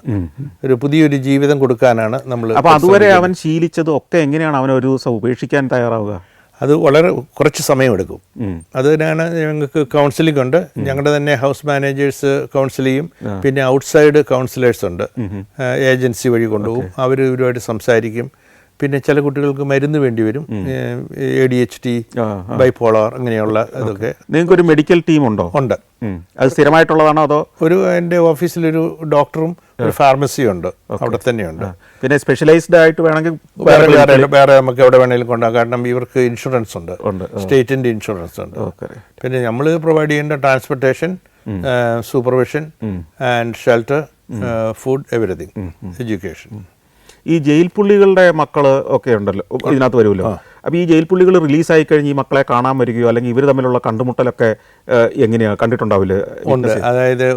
ഒരു പുതിയൊരു ജീവിതം കൊടുക്കാനാണ് നമ്മൾ. അപ്പോൾ അതുവരെ അവൻ ശീലിച്ചത് ഒക്കെ എങ്ങനെയാണ് അവൻ ഒരു ദിവസം ഉപേക്ഷിക്കാൻ തയ്യാറാവുക? അത് വളരെ കുറച്ച് സമയമെടുക്കും. അതിനാണ് ഞങ്ങൾക്ക് കൗൺസിലിംഗ് ഉണ്ട്. ഞങ്ങളുടെ തന്നെ ഹൗസ് മാനേജേഴ്സ് കൗൺസിൽ ചെയ്യും. പിന്നെ ഔട്ട്സൈഡ് കൗൺസിലേഴ്സ് ഉണ്ട്, ഏജൻസി വഴി കൊണ്ടുപോകും. അവർ ഇവരുമായിട്ട് സംസാരിക്കും. പിന്നെ ചില കുട്ടികൾക്ക് മരുന്ന് വേണ്ടി വരും, ADHD, ബൈപോളാർ, അങ്ങനെയുള്ള ഇതൊക്കെ. നിങ്ങൾക്കൊരു മെഡിക്കൽ ടീമുണ്ടോ? ഉണ്ട്. അത് സ്ഥിരമായിട്ടുള്ളതാണോ അതോ? എൻ്റെ ഓഫീസിലൊരു ഡോക്ടറും ഒരു ഫാർമസിയും ഉണ്ട്, അവിടെ തന്നെയുണ്ട്. പിന്നെ സ്പെഷ്യലൈസ്ഡ് ആയിട്ട് വേണമെങ്കിൽ വേറെ നമുക്ക് എവിടെ വേണമെങ്കിലും കൊണ്ടുപോകാം. കാരണം ഇവർക്ക് ഇൻഷുറൻസ് ഉണ്ട്, സ്റ്റേറ്റിൻ്റെ ഇൻഷുറൻസ് ഉണ്ട്. പിന്നെ നമ്മൾ പ്രൊവൈഡ് ചെയ്യേണ്ട transportation, supervision and shelter, food, everything, education. ഈ ജയിൽ പുള്ളികളുടെ മക്കൾ ഒക്കെ ഉണ്ടല്ലോ, ഇതിനകത്ത് വരുമല്ലോ. അപ്പോൾ ഈ ജയിൽ പുള്ളികൾ റിലീസായി കഴിഞ്ഞ് ഈ മക്കളെ കാണാൻ വരികയോ അല്ലെങ്കിൽ ഇവർ തമ്മിലുള്ള കണ്ടുമുട്ടലൊക്കെ എങ്ങനെയാണ്, കണ്ടിട്ടുണ്ടാവില്ലേ? ഉണ്ട്. അതായത്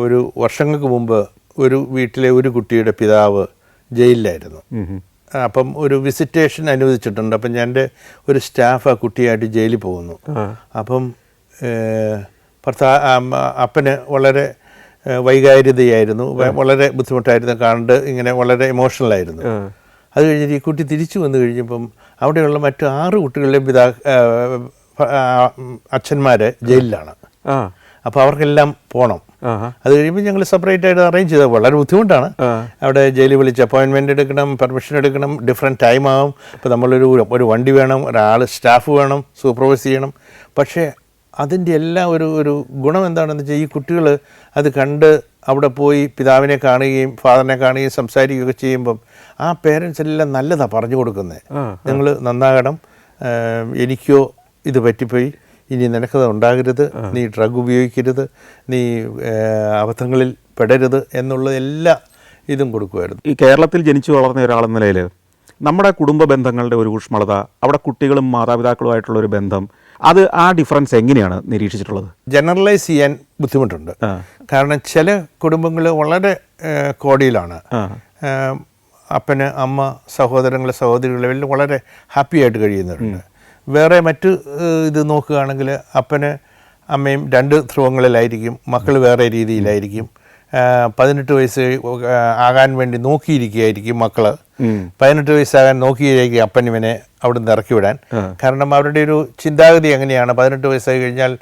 ഒരു വർഷങ്ങൾക്ക് മുമ്പ് ഒരു വീട്ടിലെ ഒരു കുട്ടിയുടെ പിതാവ് ജയിലിലായിരുന്നു. അപ്പം ഒരു വിസിറ്റേഷൻ അനുവദിച്ചിട്ടുണ്ട്. അപ്പം എൻ്റെ ഒരു സ്റ്റാഫ് ആ കുട്ടിയായിട്ട് ജയിലിൽ പോകുന്നു. അപ്പം അപ്പന് വളരെ വൈകാര്യതയായിരുന്നു, വളരെ ബുദ്ധിമുട്ടായിരുന്നു, കണ്ട് ഇങ്ങനെ വളരെ ഇമോഷണലായിരുന്നു. അത് കഴിഞ്ഞിട്ട് ഈ കുട്ടി തിരിച്ചു വന്നു കഴിഞ്ഞപ്പം അവിടെയുള്ള മറ്റു 6 കുട്ടികളുടെയും അച്ഛന്മാർ ജയിലിലാണ്. അപ്പോൾ അവർക്കെല്ലാം പോകണം. അത് കഴിയുമ്പോൾ ഞങ്ങൾ സെപ്പറേറ്റ് ആയിട്ട് അറേഞ്ച് ചെയ്തത് വളരെ ബുദ്ധിമുട്ടാണ്. അവിടെ ജയിലിൽ വിളിച്ച് അപ്പോയിൻമെൻ്റ് എടുക്കണം, പെർമിഷൻ എടുക്കണം, ഡിഫറെൻറ്റ് ടൈം ആവും. ഇപ്പോൾ നമ്മളൊരു വണ്ടി വേണം, ഒരാൾ സ്റ്റാഫ് വേണം, സൂപ്പർവൈസ് ചെയ്യണം. പക്ഷേ അതിൻ്റെ എല്ലാം ഒരു ഗുണം എന്താണെന്ന് വെച്ചാൽ ഈ കുട്ടികൾ അത് കണ്ട് അവിടെ പോയി പിതാവിനെ കാണുകയും ഫാദറിനെ കാണുകയും സംസാരിക്കുകയൊക്കെ ചെയ്യുമ്പം ആ പേരൻസ് എല്ലാം നല്ലതാണ് പറഞ്ഞു കൊടുക്കുന്നത്. നിങ്ങൾ നന്നാകണം, എനിക്കോ ഇത് പറ്റിപ്പോയി, ഇനി നിനക്കത് ഉണ്ടാകരുത്, നീ ഡ്രഗ് ഉപയോഗിക്കരുത്, നീ അബദ്ധങ്ങളിൽ പെടരുത് എന്നുള്ള എല്ലാ ഇതും കൊടുക്കുമായിരുന്നു. ഈ കേരളത്തിൽ ജനിച്ചു വളർന്ന ഒരാളെന്ന നിലയിൽ നമ്മുടെ കുടുംബ ബന്ധങ്ങളുടെ ഒരു ഊഷ്മളത, അവിടെ കുട്ടികളും മാതാപിതാക്കളുമായിട്ടുള്ള ഒരു ബന്ധം, അത് ആ ഡിഫറൻസ് എങ്ങനെയാണ് നിരീക്ഷിച്ചിട്ടുള്ളത്? ജനറലൈസ് ചെയ്യാൻ ബുദ്ധിമുട്ടുണ്ട്. കാരണം ചില കുടുംബങ്ങൾ വളരെ കോടിയിലാണ്. അപ്പന്, അമ്മ, സഹോദരങ്ങളെ, സഹോദരികളെ വളരെ ഹാപ്പി ആയിട്ട് കഴിയുന്നവരുണ്ട്. വേറെ മറ്റ് ഇത് നോക്കുകയാണെങ്കിൽ അപ്പന് അമ്മയും 2 ധ്രുവങ്ങളിലായിരിക്കും, മക്കൾ വേറെ രീതിയിലായിരിക്കും. 18 വയസ്സ് ആകാൻ വേണ്ടി നോക്കിയിരിക്കുകയായിരിക്കും മക്കൾ. 18 വയസ്സാകാൻ നോക്കിയിരിക്കും അപ്പൻ ഇവനെ അവിടെ നിന്ന് ഇറക്കി വിടാൻ. കാരണം അവരുടെ ഒരു ചിന്താഗതി എങ്ങനെയാണ്, 18 വയസ്സായി കഴിഞ്ഞാൽ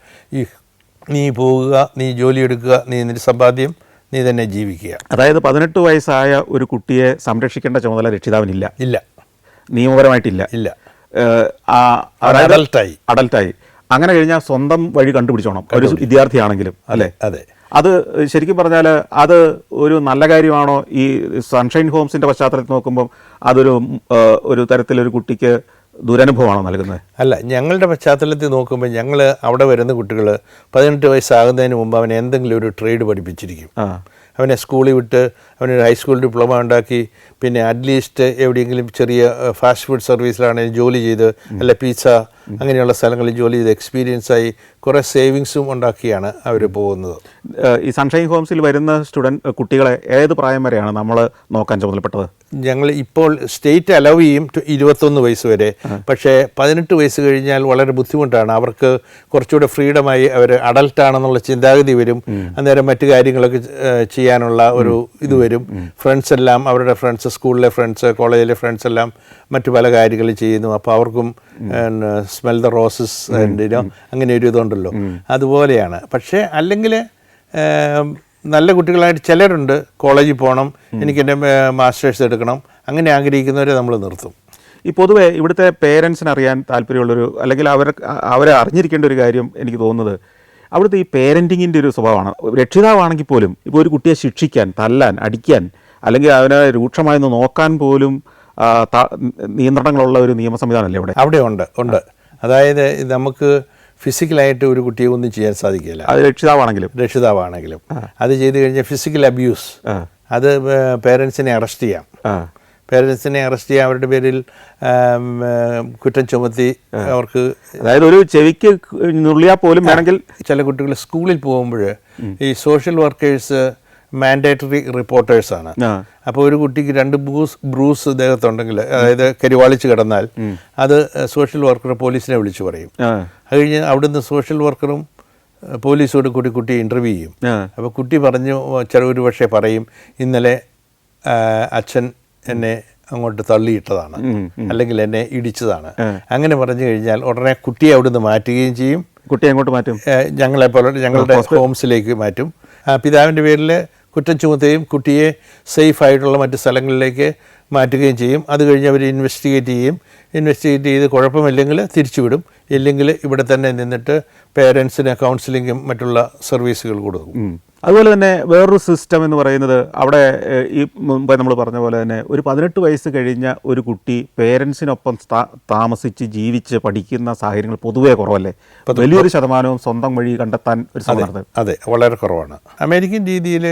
നീ പോവുക, നീ ജോലി എടുക്കുക, നീ നിന്റെ സമ്പാദ്യം നീ തന്നെ ജീവിക്കുക. അതായത് 18 വയസ്സായ ഒരു കുട്ടിയെ സംരക്ഷിക്കേണ്ട ചുമതല രക്ഷിതാവിനില്ല, ഇല്ല, നിയമപരമായിട്ടില്ല. ഇല്ല. അഡൽട്ടായി അങ്ങനെ കഴിഞ്ഞാൽ സ്വന്തം വഴി കണ്ടുപിടിച്ചോണം ഒരു വിദ്യാർത്ഥിയാണെങ്കിലും, അല്ലേ? അതെ. അത് ശരിക്കും പറഞ്ഞാൽ അത് ഒരു നല്ല കാര്യമാണോ? ഈ സൺഷൈൻ ഹോംസിൻ്റെ പശ്ചാത്തലത്തിൽ നോക്കുമ്പോൾ ഒരു തരത്തിലൊരു കുട്ടിക്ക് ദുരനുഭവമാണോ നൽകുന്നത്? അല്ല, ഞങ്ങളുടെ പശ്ചാത്തലത്തിൽ നോക്കുമ്പോൾ ഞങ്ങൾ അവിടെ വരുന്ന കുട്ടികൾ 18 വയസ്സാകുന്നതിന് മുമ്പ് അവനെ എന്തെങ്കിലും ഒരു ട്രേഡ് പഠിപ്പിച്ചിരിക്കും. അവനെ സ്കൂളിൽ വിട്ട് അവനൊരു ഹൈസ്കൂൾ ഡിപ്ലോമ ഉണ്ടാക്കി, പിന്നെ അറ്റ്ലീസ്റ്റ് എവിടെയെങ്കിലും ചെറിയ ഫാസ്റ്റ് ഫുഡ് സർവീസിലാണെങ്കിൽ ജോലി ചെയ്ത്, അല്ല പിസ്സ അങ്ങനെയുള്ള സ്ഥലങ്ങളിൽ ജോലി ചെയ്ത് എക്സ്പീരിയൻസായി കുറേ സേവിങ്സും ഉണ്ടാക്കിയാണ് അവർ പോകുന്നത്. ഈ സൺഷൈൻ ഹോംസിൽ വരുന്ന കുട്ടികളെ ഏത് പ്രായം വരെയാണ് നമ്മൾ നോക്കാൻ ചുമതലപ്പെട്ടത്? ഞങ്ങൾ ഇപ്പോൾ സ്റ്റേറ്റ് അലൗ ചെയ്യും 21 വയസ്സ് വരെ. പക്ഷേ 18 വയസ്സ് കഴിഞ്ഞാൽ വളരെ ബുദ്ധിമുട്ടാണ്. അവർക്ക് കുറച്ചുകൂടെ ഫ്രീഡമായി അവർ അഡൽട്ടാണെന്നുള്ള ചിന്താഗതി വരും. അന്നേരം മറ്റു കാര്യങ്ങളൊക്കെ ചെയ്യാനുള്ള ഒരു ഇത് വരും. ഫ്രണ്ട്സ് എല്ലാം, അവരുടെ ഫ്രണ്ട്സ്, സ്കൂളിലെ ഫ്രണ്ട്സ്, കോളേജിലെ ഫ്രണ്ട്സ് എല്ലാം മറ്റു പല കാര്യങ്ങളും ചെയ്യുന്നു. അപ്പോൾ അവർക്കും സ്മെൽ ദ റോസസ് അങ്ങനെ ഒരു ഇതുണ്ടല്ലോ, അതുപോലെയാണ്. പക്ഷേ അല്ലെങ്കിൽ നല്ല കുട്ടികളായിട്ട് ചിലരുണ്ട്, കോളേജിൽ പോകണം, എനിക്കെൻ്റെ മാസ്റ്റേഴ്സ് എടുക്കണം, അങ്ങനെ ആഗ്രഹിക്കുന്നവരെ നമ്മൾ നിർത്തും. ഈ പൊതുവെ ഇവിടുത്തെ പേരൻസിന് അറിയാൻ താല്പര്യമുള്ളൊരു, അല്ലെങ്കിൽ അവരെ അറിഞ്ഞിരിക്കേണ്ട ഒരു കാര്യം എനിക്ക് തോന്നുന്നത്, അവിടുത്തെ ഈ പേരൻറ്റിങ്ങിൻ്റെ ഒരു സ്വഭാവമാണ്. രക്ഷിതാവാണെങ്കിൽ പോലും ഇപ്പോൾ ഒരു കുട്ടിയെ ശിക്ഷിക്കാൻ, തല്ലാൻ, അടിക്കാൻ, അല്ലെങ്കിൽ അവനെ രൂക്ഷമായി നോക്കാൻ പോലും നിയന്ത്രണങ്ങളുള്ള ഒരു നിയമ സംവിധാനമല്ലേ അവിടെ ഉണ്ട്. അതായത് നമുക്ക് ഫിസിക്കലായിട്ട് ഒരു കുട്ടിയെ ഒന്നും ചെയ്യാൻ സാധിക്കില്ല. അത് രക്ഷിതാവാണെങ്കിലും അത് ചെയ്തു കഴിഞ്ഞാൽ ഫിസിക്കൽ അബ്യൂസ്, അത് പേരൻസിനെ അറസ്റ്റ് ചെയ്യാം. അവരുടെ പേരിൽ കുറ്റം ചുമത്തി അവർക്ക്, അതായത് ഒരു ചെവിക്ക് നുള്ളിയാൽ പോലും വേണമെങ്കിൽ. ചില കുട്ടികൾ സ്കൂളിൽ പോകുമ്പോൾ ഈ സോഷ്യൽ വർക്കേഴ്സ് മാൻഡേറ്ററി റിപ്പോർട്ടേഴ്സാണ്. അപ്പോൾ ഒരു കുട്ടിക്ക് 2 ബ്രൂസ് ദേഹത്തുണ്ടെങ്കിൽ, അതായത് കരിവാളിച്ച് കിടന്നാൽ, അത് സോഷ്യൽ വർക്കർ പോലീസിനെ വിളിച്ചു പറയും. അത് കഴിഞ്ഞ് അവിടുന്ന് സോഷ്യൽ വർക്കറും പോലീസോട് കൂടി കുട്ടിയെ ഇൻ്റർവ്യൂ ചെയ്യും. അപ്പോൾ കുട്ടി പറഞ്ഞു, ഒരു പക്ഷേ പറയും, ഇന്നലെ അച്ഛൻ എന്നെ അങ്ങോട്ട് തള്ളിയിട്ടതാണ്, അല്ലെങ്കിൽ എന്നെ ഇടിച്ചതാണ്. അങ്ങനെ പറഞ്ഞു കഴിഞ്ഞാൽ ഉടനെ കുട്ടിയെ അവിടുന്ന് മാറ്റുകയും ചെയ്യും. കുട്ടിയെ അങ്ങോട്ട് മാറ്റും, ഞങ്ങളുടെ ഹോംസിലേക്ക് മാറ്റും. പിതാവിൻ്റെ പേരിൽ കുറ്റം ചുമത്തുകയും കുട്ടിയെ സേഫായിട്ടുള്ള മറ്റ് സ്ഥലങ്ങളിലേക്ക് മാറ്റുകയും ചെയ്യും. അത് കഴിഞ്ഞ് അവർ ഇൻവെസ്റ്റിഗേറ്റ് ചെയ്ത് കുഴപ്പമില്ലെങ്കിൽ തിരിച്ചുവിടും. ഇല്ലെങ്കിൽ ഇവിടെ തന്നെ നിന്നിട്ട് പേരൻസിന് കൗൺസിലിങ്ങും മറ്റുള്ള സർവീസുകൾ കൊടുക്കും. അതുപോലെ തന്നെ വേറൊരു സിസ്റ്റം എന്ന് പറയുന്നത്, അവിടെ ഈ മുമ്പ് നമ്മൾ പറഞ്ഞ പോലെ തന്നെ ഒരു 18 വയസ്സ് കഴിഞ്ഞ ഒരു കുട്ടി പേരൻസിനൊപ്പം താമസിച്ച് ജീവിച്ച് പഠിക്കുന്ന സാഹചര്യങ്ങൾ പൊതുവേ കുറവല്ലേ? വലിയൊരു ശതമാനവും സ്വന്തം വഴി കണ്ടെത്താൻ ഒരു സമർത്ഥം. അതെ, വളരെ കുറവാണ്. അമേരിക്കൻ രീതിയിൽ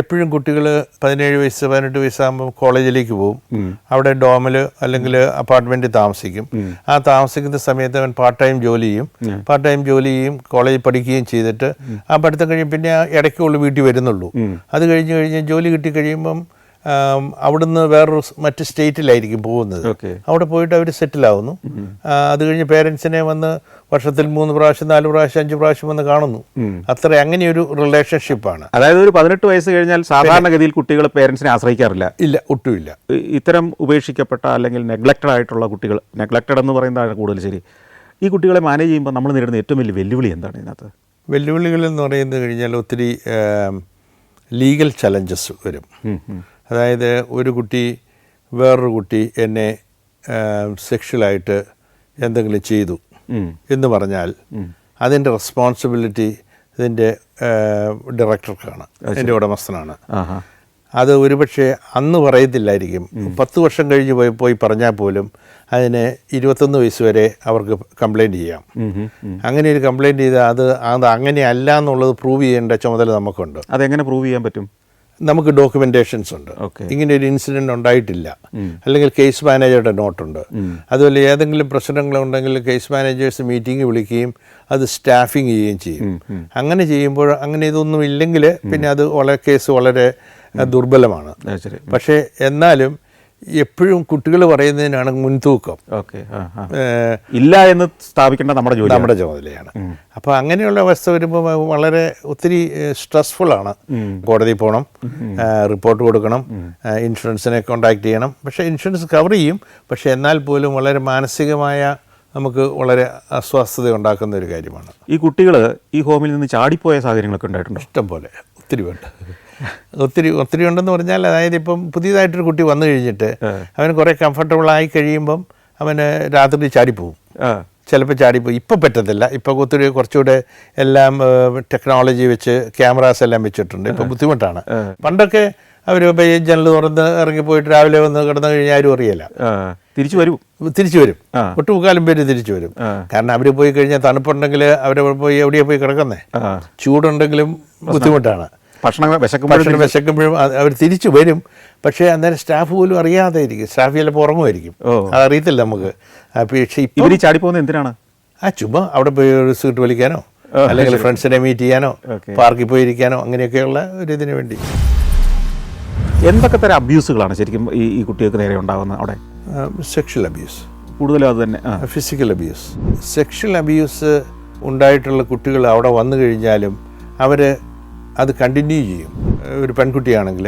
എപ്പോഴും കുട്ടികൾ 17 വയസ്സ് 18 വയസ്സാകുമ്പോൾ കോളേജിലേക്ക് പോകും. അവിടെ ഡോമിൽ അല്ലെങ്കിൽ അപ്പാർട്ട്മെൻറ്റിൽ താമസിക്കും. ആ താമസിക്കുന്ന സമയത്ത് അവൻ പാർട്ട് ടൈം ജോലി ചെയ്യും, കോളേജിൽ പഠിക്കുകയും ചെയ്തിട്ട് ആ പഠിത്തം കഴിയും. പിന്നെ ഇടയ്ക്കുള്ള വീട്ടിൽ വരുന്നുള്ളൂ. അത് കഴിഞ്ഞ് ജോലി കിട്ടിക്കഴിയുമ്പം അവിടുന്ന് വേറൊരു മറ്റ് സ്റ്റേറ്റിലായിരിക്കും പോകുന്നത്. അവിടെ പോയിട്ട് അവർ സെറ്റിലാവുന്നു. അത് കഴിഞ്ഞ് പേരൻസിനെ വന്ന് വർഷത്തിൽ 3 പ്രാവശ്യം 4 പ്രാവശ്യം 5 പ്രാവശ്യം വന്ന് കാണുന്നു. അങ്ങനെയൊരു റിലേഷൻഷിപ്പാണ്. അതായത് ഒരു 18 വയസ്സ് കഴിഞ്ഞാൽ സാധാരണഗതിയിൽ കുട്ടികൾ പേരൻസിനെ ആശ്രയിക്കാറില്ല. ഇല്ല, ഒട്ടുമില്ല. ഇത്തരം ഉപേക്ഷിക്കപ്പെട്ട അല്ലെങ്കിൽ നെഗ്ലക്റ്റഡ് ആയിട്ടുള്ള കുട്ടികൾ, നെഗ്ലക്റ്റഡ് എന്ന് പറയുന്നതാണ് കൂടുതൽ ശരി. ഈ കുട്ടികളെ മാനേജ് ചെയ്യുമ്പോൾ നമ്മൾ നേരിടുന്ന ഏറ്റവും വലിയ വെല്ലുവിളി എന്താണ് ഇതിനകത്ത്? വെല്ലുവിളികൾ എന്ന് പറയുന്നത് കഴിഞ്ഞാൽ ഒത്തിരി ലീഗൽ ചലഞ്ചസ് വരും. അതായത് വേറൊരു കുട്ടി എന്നെ സെക്ഷലായിട്ട് എന്തെങ്കിലും ചെയ്തു എന്ന് പറഞ്ഞാൽ അതിൻ്റെ റെസ്പോൺസിബിലിറ്റി ഇതിൻ്റെ ഡയറക്ടർക്കാണ്, എൻ്റെ ഉടമസ്ഥനാണ്. അത് ഒരുപക്ഷെ അന്ന് പറയത്തില്ലായിരിക്കും. 10 വർഷം കഴിഞ്ഞ് പോയി പറഞ്ഞാൽ പോലും അതിന് 21 വയസ്സ് വരെ അവർക്ക് കംപ്ലയിൻറ്റ് ചെയ്യാം. അങ്ങനെ ഒരു കംപ്ലയിൻറ്റ് ചെയ്താൽ അത് അങ്ങനെയല്ല എന്നുള്ളത് പ്രൂവ് ചെയ്യേണ്ട ചുമതല നമുക്കുണ്ട്. അതെങ്ങനെ പ്രൂവ് ചെയ്യാൻ പറ്റും? നമുക്ക് ഡോക്യുമെൻറ്റേഷൻസ് ഉണ്ട്. ഇങ്ങനെ ഒരു ഇൻസിഡൻറ്റ് ഉണ്ടായിട്ടില്ല, അല്ലെങ്കിൽ കേസ് മാനേജറുടെ നോട്ടുണ്ട്. അതുപോലെ ഏതെങ്കിലും പ്രശ്നങ്ങളുണ്ടെങ്കിൽ കേസ് മാനേജേഴ്സ് മീറ്റിംഗ് വിളിക്കുകയും അത് സ്റ്റാഫിങ് ചെയ്യുകയും ചെയ്യും. അങ്ങനെ ചെയ്യുമ്പോൾ അങ്ങനെ ഇതൊന്നും ഇല്ലെങ്കിൽ പിന്നെ അത് കേസ് വളരെ ദുർബലമാണ്. പക്ഷേ എന്നാലും എപ്പോഴും കുട്ടികൾ പറയുന്നതിനാണ് മുൻതൂക്കം. ഇല്ല എന്ന് സ്ഥാപിക്കേണ്ട നമ്മുടെ ചുമതലയാണ്. അപ്പോൾ അങ്ങനെയുള്ള അവസ്ഥ വരുമ്പോൾ വളരെ ഒത്തിരി സ്ട്രെസ്ഫുള്ളാണ്. കോടതി പോകണം, റിപ്പോർട്ട് കൊടുക്കണം, ഇൻഷുറൻസിനെ കോൺടാക്ട് ചെയ്യണം. പക്ഷേ ഇൻഷുറൻസ് കവർ ചെയ്യും. പക്ഷേ എന്നാൽ പോലും വളരെ മാനസികമായ നമുക്ക് വളരെ അസ്വസ്ഥത ഉണ്ടാക്കുന്ന ഒരു കാര്യമാണ്. ഈ കുട്ടികൾ ഈ ഹോമിൽ നിന്ന് ചാടിപ്പോയ സാഹചര്യങ്ങളൊക്കെ ഉണ്ടായിട്ടുണ്ടോ? ഇഷ്ടം പോലെ, ഒത്തിരി പേരുണ്ട്. ഒത്തിരി ഉണ്ടെന്ന് പറഞ്ഞാൽ, അതായത് ഇപ്പം പുതിയതായിട്ടൊരു കുട്ടി വന്നു കഴിഞ്ഞിട്ട് അവന് കുറേ കംഫർട്ടബിൾ ആയി കഴിയുമ്പം അവന് രാത്രി ചാടിപ്പോവും, ചിലപ്പോൾ ചാടിപ്പോയി. ഇപ്പം പറ്റത്തില്ല, ഇപ്പം കുറച്ചുകൂടെ എല്ലാം ടെക്നോളജി വെച്ച് ക്യാമറാസ് എല്ലാം വെച്ചിട്ടുണ്ട്. ഇപ്പം ബുദ്ധിമുട്ടാണ്. പണ്ടൊക്കെ അവർ ജനൽ തുറന്ന് ഇറങ്ങിപ്പോയിട്ട് രാവിലെ വന്ന് കിടന്നു കഴിഞ്ഞാൽ ആരും അറിയില്ല, തിരിച്ചു വരും. ഒട്ടുമുക്കാലും പേര് തിരിച്ചു വരും. കാരണം അവർ പോയി കഴിഞ്ഞാൽ തണുപ്പുണ്ടെങ്കിൽ അവരെ പോയി എവിടെയാ പോയി കിടക്കുന്നേ, ചൂടുണ്ടെങ്കിലും ബുദ്ധിമുട്ടാണ്. ഭക്ഷണം വിശക്കുമ്പോഴും അവർ തിരിച്ചു വരും. പക്ഷേ അന്നേരം സ്റ്റാഫ് പോലും അറിയാതെ ഇരിക്കും, സ്റ്റാഫ് ചിലപ്പോൾ ഉറങ്ങുമായിരിക്കും, അതറിയത്തില്ല നമുക്ക്. പക്ഷേ ഇപ്പോൾ ചാടിപ്പോകുന്നത് എന്തിനാണ്? ചുമ്മാ അവിടെ പോയി ഒരു സീറ്റ് വലിക്കാനോ അല്ലെങ്കിൽ ഫ്രണ്ട്സിനെ മീറ്റ് ചെയ്യാനോ പാർക്കിൽ പോയിരിക്കാനോ അങ്ങനെയൊക്കെയുള്ള ഒരു ഇതിനു വേണ്ടി. എന്തൊക്കെ തരം അബ്യൂസുകളാണ് ശരിക്കും ഈ കുട്ടികൾക്ക് നേരെ ഉണ്ടാകുന്നത് അവിടെ? സെക്ഷൽ അബ്യൂസ് കൂടുതലും അത് തന്നെ. ഫിസിക്കൽ അബ്യൂസ്, സെക്ഷൽ അബ്യൂസ് ഉണ്ടായിട്ടുള്ള കുട്ടികൾ അവിടെ വന്നു കഴിഞ്ഞാലും അവർ അത് കണ്ടിന്യൂ ചെയ്യും. ഒരു പെൺകുട്ടിയാണെങ്കിൽ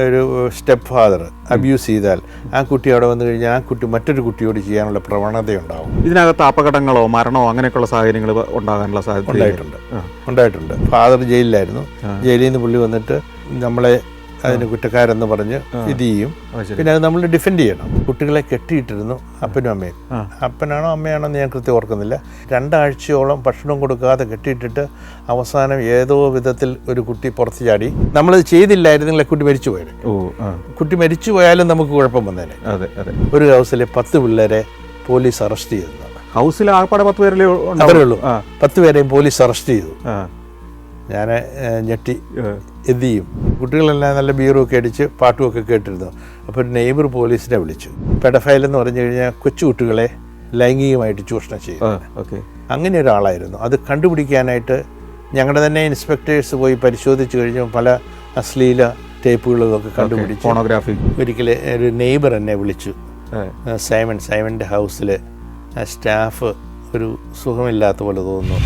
ഒരു സ്റ്റെപ്പ് ഫാദർ അബ്യൂസ് ചെയ്താൽ ആ കുട്ടി അവിടെ വന്നു കഴിഞ്ഞാൽ ആ കുട്ടി മറ്റൊരു കുട്ടിയോട് ചെയ്യാനുള്ള പ്രവണതയുണ്ടാവും. ഇതിനകത്ത് അപകടങ്ങളോ മരണമോ അങ്ങനെയൊക്കെയുള്ള സാഹചര്യങ്ങൾ ഉണ്ടാകാനുള്ള സാധ്യത ഉണ്ടായിട്ടുണ്ട്. ഫാദർ ജയിലിലായിരുന്നു. ജയിലിൽ നിന്ന് പുള്ളി വന്നിട്ട് നമ്മളെ അതിന് കുറ്റക്കാരെന്ന് പറഞ്ഞ് ഇത് ചെയ്യും. പിന്നെ അത് നമ്മൾ ഡിഫെൻഡ് ചെയ്യണം. കുട്ടികളെ കെട്ടിയിട്ടിരുന്നു അപ്പനും അമ്മയും. അപ്പനാണോ അമ്മയാണോ എന്ന് ഞാൻ കൃത്യം ഓർക്കുന്നില്ല. 2 ആഴ്ചയോളം ഭക്ഷണം കൊടുക്കാതെ കെട്ടിയിട്ടിട്ട് അവസാനം ഏതോ വിധത്തിൽ ഒരു കുട്ടി പുറത്ത് ചാടി. നമ്മളത് ചെയ്തില്ലായിരുന്നെങ്കിൽ കുട്ടി മരിച്ചു പോയത്. കുട്ടി മരിച്ചു പോയാലും നമുക്ക് കുഴപ്പം വന്നേനെ. ഒരു ഹൗസിലെ 10 പിള്ളേരെ പോലീസ് അറസ്റ്റ് ചെയ്തു. ഹൗസിൽ ആകപ്പാടെ 10 പേരല്ലേ ഉള്ളൂ. 10 പേരെയും പോലീസ് അറസ്റ്റ് ചെയ്തു. ഞാൻ ഞെട്ടി. എന്ത് ചെയ്യും? കുട്ടികളെല്ലാം നല്ല ബീറുമൊക്കെ അടിച്ച് പാട്ടുമൊക്കെ കേട്ടിരുന്നു. അപ്പോൾ ഒരു നെയ്ബർ പോലീസിനെ വിളിച്ചു. പെഡഫൈൽ എന്ന് പറഞ്ഞു കഴിഞ്ഞാൽ കൊച്ചുകുട്ടികളെ ലൈംഗികമായിട്ട് ചൂഷണം ചെയ്യും. അങ്ങനെ ഒരാളായിരുന്നു. അത് കണ്ടുപിടിക്കാനായിട്ട് ഞങ്ങളുടെ തന്നെ ഇൻസ്പെക്ടേഴ്സ് പോയി പരിശോധിച്ച് കഴിഞ്ഞു. പല അശ്ലീല ടേപ്പുകളും ഒക്കെ കണ്ടുപിടിച്ചു. ഫോണോഗ്രാഫി. ഒരിക്കൽ ഒരു നെയ്ബർ എന്നെ വിളിച്ചു. സൈമൻ്റെ ഹൗസിൽ സ്റ്റാഫ് ഒരു സുഖമില്ലാത്ത പോലെ തോന്നുന്നു.